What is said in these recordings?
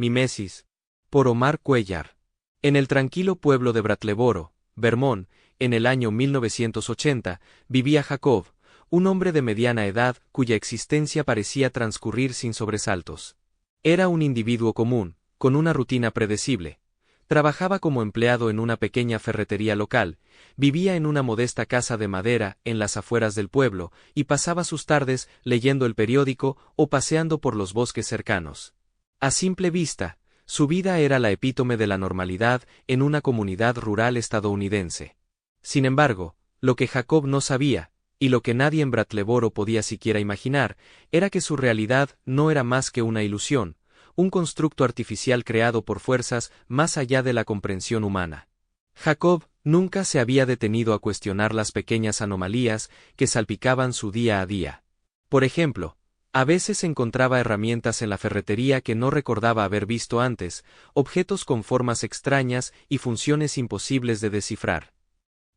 Mimesis, por Omar Cuellar. En el tranquilo pueblo de Brattleboro, Vermont, en el año 1980, vivía Jacob, un hombre de mediana edad cuya existencia parecía transcurrir sin sobresaltos. Era un individuo común, con una rutina predecible. Trabajaba como empleado en una pequeña ferretería local, vivía en una modesta casa de madera en las afueras del pueblo y pasaba sus tardes leyendo el periódico o paseando por los bosques cercanos. A simple vista, su vida era la epítome de la normalidad en una comunidad rural estadounidense. Sin embargo, lo que Jacob no sabía, y lo que nadie en Brattleboro podía siquiera imaginar, era que su realidad no era más que una ilusión, un constructo artificial creado por fuerzas más allá de la comprensión humana. Jacob nunca se había detenido a cuestionar las pequeñas anomalías que salpicaban su día a día. Por ejemplo, a veces encontraba herramientas en la ferretería que no recordaba haber visto antes, objetos con formas extrañas y funciones imposibles de descifrar.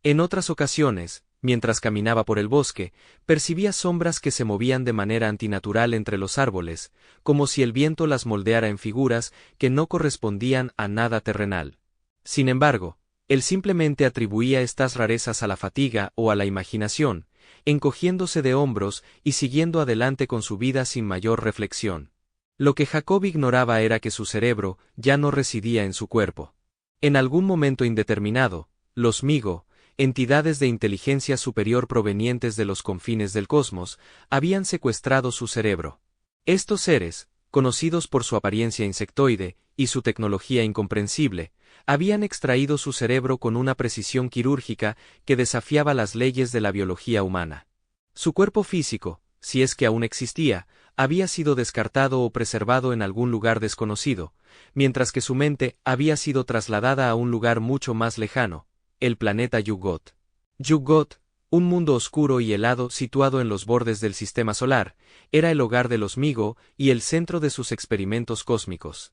En otras ocasiones, mientras caminaba por el bosque, percibía sombras que se movían de manera antinatural entre los árboles, como si el viento las moldeara en figuras que no correspondían a nada terrenal. Sin embargo, él simplemente atribuía estas rarezas a la fatiga o a la imaginación, encogiéndose de hombros y siguiendo adelante con su vida sin mayor reflexión. Lo que Jacob ignoraba era que su cerebro ya no residía en su cuerpo. En algún momento indeterminado, los Migo, entidades de inteligencia superior provenientes de los confines del cosmos, habían secuestrado su cerebro. Estos seres, conocidos por su apariencia insectoide y su tecnología incomprensible, habían extraído su cerebro con una precisión quirúrgica que desafiaba las leyes de la biología humana. Su cuerpo físico, si es que aún existía, había sido descartado o preservado en algún lugar desconocido, mientras que su mente había sido trasladada a un lugar mucho más lejano, el planeta Yugot. Yugot, un mundo oscuro y helado situado en los bordes del sistema solar, era el hogar de los Migo y el centro de sus experimentos cósmicos.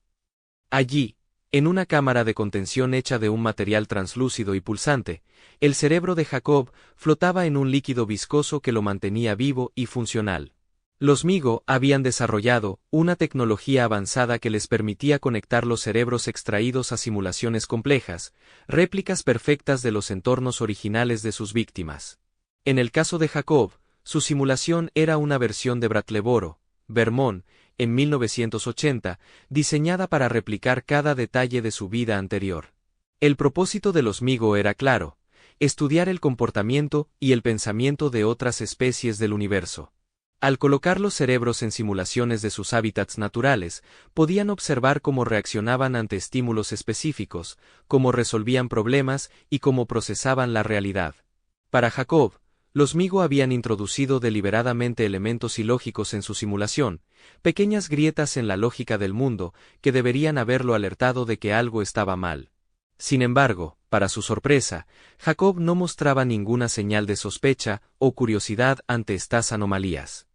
Allí, en una cámara de contención hecha de un material translúcido y pulsante, el cerebro de Jacob flotaba en un líquido viscoso que lo mantenía vivo y funcional. Los Migo habían desarrollado una tecnología avanzada que les permitía conectar los cerebros extraídos a simulaciones complejas, réplicas perfectas de los entornos originales de sus víctimas. En el caso de Jacob, su simulación era una versión de Brattleboro, Vermont, en 1980, diseñada para replicar cada detalle de su vida anterior. El propósito de los Migo era claro: estudiar el comportamiento y el pensamiento de otras especies del universo. Al colocar los cerebros en simulaciones de sus hábitats naturales, podían observar cómo reaccionaban ante estímulos específicos, cómo resolvían problemas y cómo procesaban la realidad. Para Jacob, los Migo habían introducido deliberadamente elementos ilógicos en su simulación, pequeñas grietas en la lógica del mundo que deberían haberlo alertado de que algo estaba mal. Sin embargo, para su sorpresa, Jacob no mostraba ninguna señal de sospecha o curiosidad ante estas anomalías.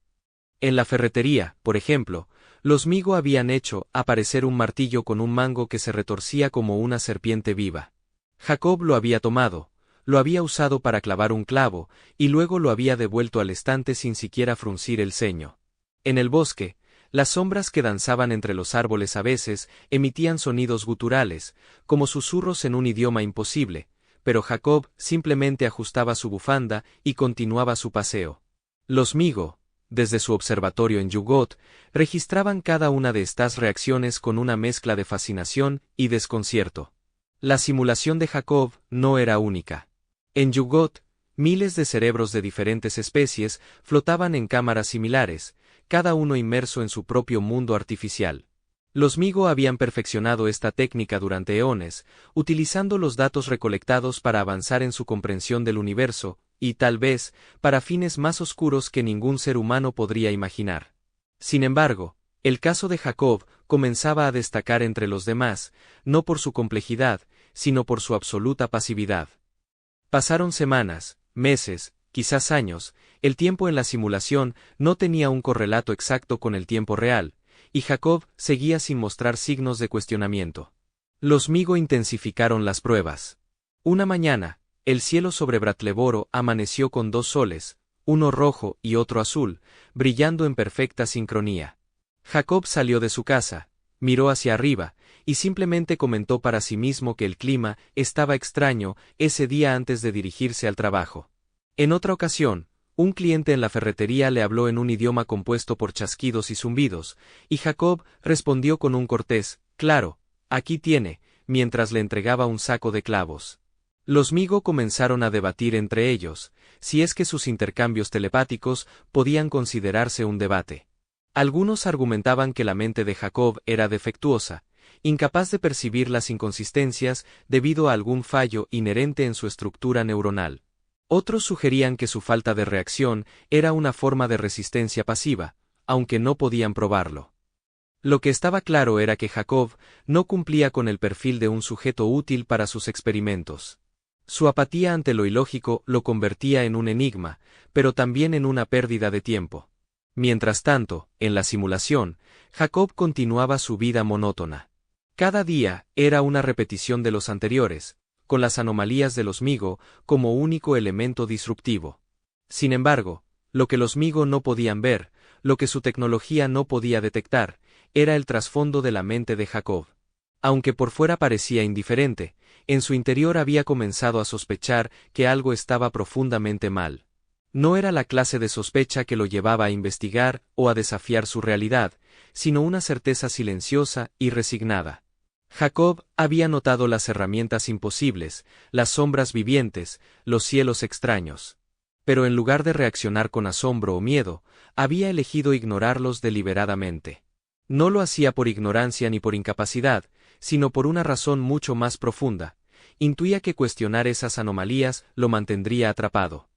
En la ferretería, por ejemplo, los Migo habían hecho aparecer un martillo con un mango que se retorcía como una serpiente viva. Jacob lo había tomado, lo había usado para clavar un clavo, y luego lo había devuelto al estante sin siquiera fruncir el ceño. En el bosque, las sombras que danzaban entre los árboles a veces emitían sonidos guturales, como susurros en un idioma imposible, pero Jacob simplemente ajustaba su bufanda y continuaba su paseo. Los Migo, desde su observatorio en Yugot, registraban cada una de estas reacciones con una mezcla de fascinación y desconcierto. La simulación de Jacob no era única. En Yugot, miles de cerebros de diferentes especies flotaban en cámaras similares, cada uno inmerso en su propio mundo artificial. Los Migo habían perfeccionado esta técnica durante eones, utilizando los datos recolectados para avanzar en su comprensión del universo, y tal vez, para fines más oscuros que ningún ser humano podría imaginar. Sin embargo, el caso de Jacob comenzaba a destacar entre los demás, no por su complejidad, sino por su absoluta pasividad. Pasaron semanas, meses, quizás años, el tiempo en la simulación no tenía un correlato exacto con el tiempo real, y Jacob seguía sin mostrar signos de cuestionamiento. Los Migo intensificaron las pruebas. Una mañana, el cielo sobre Brattleboro amaneció con dos soles, uno rojo y otro azul, brillando en perfecta sincronía. Jacob salió de su casa, Miró hacia arriba, y simplemente comentó para sí mismo que el clima estaba extraño ese día antes de dirigirse al trabajo. En otra ocasión, un cliente en la ferretería le habló en un idioma compuesto por chasquidos y zumbidos, y Jacob respondió con un cortés, claro, aquí tiene, mientras le entregaba un saco de clavos. Los Migo comenzaron a debatir entre ellos, si es que sus intercambios telepáticos podían considerarse un debate. Algunos argumentaban que la mente de Jacob era defectuosa, incapaz de percibir las inconsistencias debido a algún fallo inherente en su estructura neuronal. Otros sugerían que su falta de reacción era una forma de resistencia pasiva, aunque no podían probarlo. Lo que estaba claro era que Jacob no cumplía con el perfil de un sujeto útil para sus experimentos. Su apatía ante lo ilógico lo convertía en un enigma, pero también en una pérdida de tiempo. Mientras tanto, en la simulación, Jacob continuaba su vida monótona. Cada día era una repetición de los anteriores, con las anomalías de los Migo como único elemento disruptivo. Sin embargo, lo que los Migo no podían ver, lo que su tecnología no podía detectar, era el trasfondo de la mente de Jacob. Aunque por fuera parecía indiferente, en su interior había comenzado a sospechar que algo estaba profundamente mal. No era la clase de sospecha que lo llevaba a investigar o a desafiar su realidad, sino una certeza silenciosa y resignada. Jacob había notado las herramientas imposibles, las sombras vivientes, los cielos extraños. Pero en lugar de reaccionar con asombro o miedo, había elegido ignorarlos deliberadamente. No lo hacía por ignorancia ni por incapacidad, sino por una razón mucho más profunda. Intuía que cuestionar esas anomalías lo mantendría atrapado.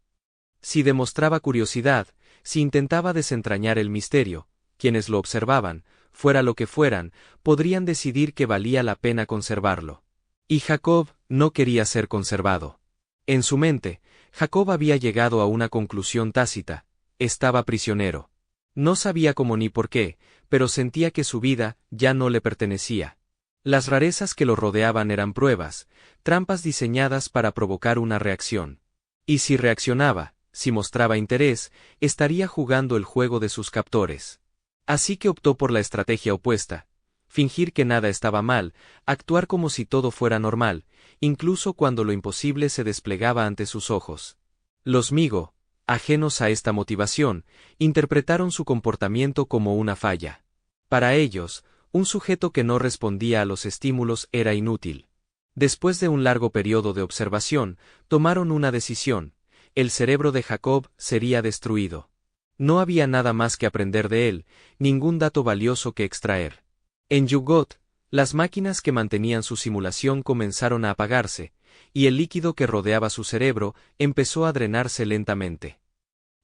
Si demostraba curiosidad, si intentaba desentrañar el misterio, quienes lo observaban, fuera lo que fueran, podrían decidir que valía la pena conservarlo. Y Jacob no quería ser conservado. En su mente, Jacob había llegado a una conclusión tácita: estaba prisionero. No sabía cómo ni por qué, pero sentía que su vida ya no le pertenecía. Las rarezas que lo rodeaban eran pruebas, trampas diseñadas para provocar una reacción. Y si reaccionaba, si mostraba interés, estaría jugando el juego de sus captores. Así que optó por la estrategia opuesta: fingir que nada estaba mal, actuar como si todo fuera normal, incluso cuando lo imposible se desplegaba ante sus ojos. Los Migo, ajenos a esta motivación, interpretaron su comportamiento como una falla. Para ellos, un sujeto que no respondía a los estímulos era inútil. Después de un largo periodo de observación, tomaron una decisión: el cerebro de Jacob sería destruido. No había nada más que aprender de él, ningún dato valioso que extraer. En Yugot, las máquinas que mantenían su simulación comenzaron a apagarse, y el líquido que rodeaba su cerebro empezó a drenarse lentamente.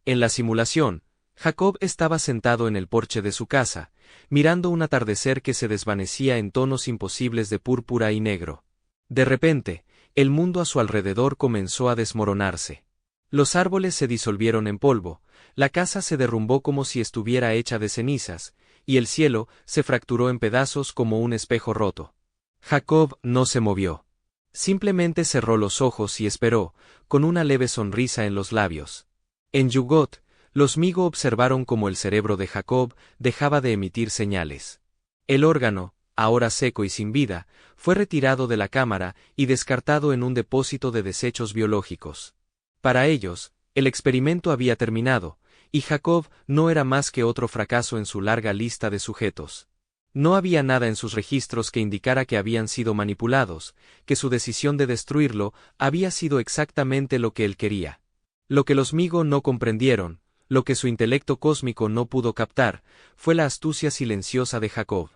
En la simulación, Jacob estaba sentado en el porche de su casa, mirando un atardecer que se desvanecía en tonos imposibles de púrpura y negro. De repente, el mundo a su alrededor comenzó a desmoronarse. Los árboles se disolvieron en polvo, la casa se derrumbó como si estuviera hecha de cenizas, y el cielo se fracturó en pedazos como un espejo roto. Jacob no se movió. Simplemente cerró los ojos y esperó, con una leve sonrisa en los labios. En Yugot, los Migo observaron cómo el cerebro de Jacob dejaba de emitir señales. El órgano, ahora seco y sin vida, fue retirado de la cámara y descartado en un depósito de desechos biológicos. Para ellos, el experimento había terminado, y Jacob no era más que otro fracaso en su larga lista de sujetos. No había nada en sus registros que indicara que habían sido manipulados, que su decisión de destruirlo había sido exactamente lo que él quería. Lo que los Migo no comprendieron, lo que su intelecto cósmico no pudo captar, fue la astucia silenciosa de Jacob.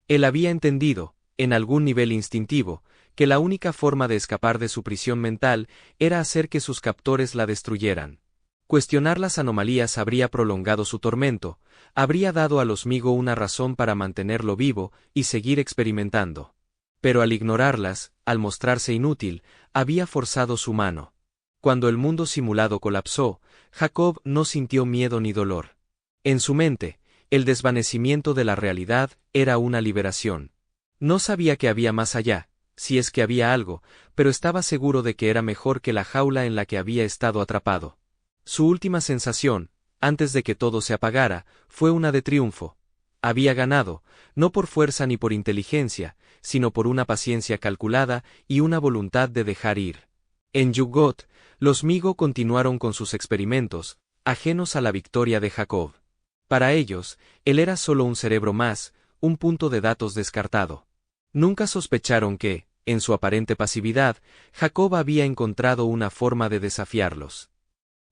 Él había entendido, en algún nivel instintivo, que la única forma de escapar de su prisión mental era hacer que sus captores la destruyeran. Cuestionar las anomalías habría prolongado su tormento, habría dado a los Migo una razón para mantenerlo vivo y seguir experimentando. Pero al ignorarlas, al mostrarse inútil, había forzado su mano. Cuando el mundo simulado colapsó, Jacob no sintió miedo ni dolor. En su mente, el desvanecimiento de la realidad era una liberación. No sabía que había más allá, si es que había algo, pero estaba seguro de que era mejor que la jaula en la que había estado atrapado. Su última sensación, antes de que todo se apagara, fue una de triunfo. Había ganado, no por fuerza ni por inteligencia, sino por una paciencia calculada y una voluntad de dejar ir. En Yugot, los Migo continuaron con sus experimentos, ajenos a la victoria de Jacob. Para ellos, él era solo un cerebro más, un punto de datos descartado. Nunca sospecharon que, en su aparente pasividad, Jacob había encontrado una forma de desafiarlos.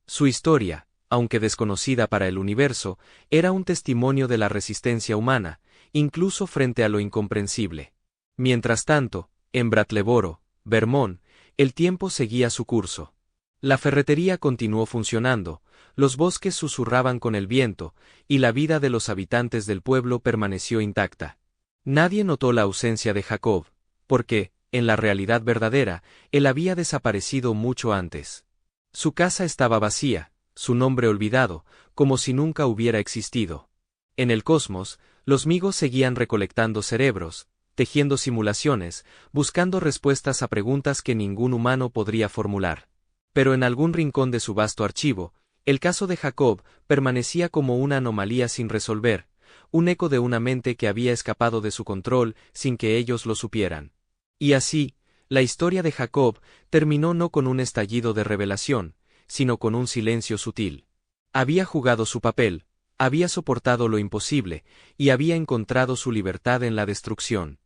Su historia, aunque desconocida para el universo, era un testimonio de la resistencia humana, incluso frente a lo incomprensible. Mientras tanto, en Brattleboro, Vermont, el tiempo seguía su curso. La ferretería continuó funcionando, los bosques susurraban con el viento, y la vida de los habitantes del pueblo permaneció intacta. Nadie notó la ausencia de Jacob, porque, en la realidad verdadera, él había desaparecido mucho antes. Su casa estaba vacía, su nombre olvidado, como si nunca hubiera existido. En el cosmos, los Migos seguían recolectando cerebros, tejiendo simulaciones, buscando respuestas a preguntas que ningún humano podría formular. Pero en algún rincón de su vasto archivo, el caso de Jacob permanecía como una anomalía sin resolver, un eco de una mente que había escapado de su control sin que ellos lo supieran. Y así, la historia de Jacob terminó no con un estallido de revelación, sino con un silencio sutil. Había jugado su papel, había soportado lo imposible, y había encontrado su libertad en la destrucción.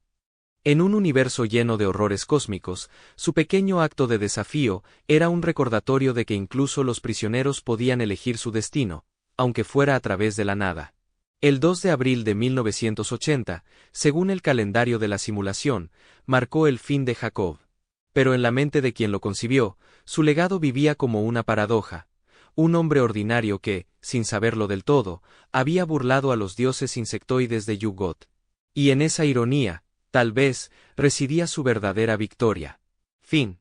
En un universo lleno de horrores cósmicos, su pequeño acto de desafío era un recordatorio de que incluso los prisioneros podían elegir su destino, aunque fuera a través de la nada. El 2 de abril de 1980, según el calendario de la simulación, marcó el fin de Jacob. Pero en la mente de quien lo concibió, su legado vivía como una paradoja. Un hombre ordinario que, sin saberlo del todo, había burlado a los dioses insectoides de Yugot. Y en esa ironía, tal vez, residía su verdadera victoria. Fin.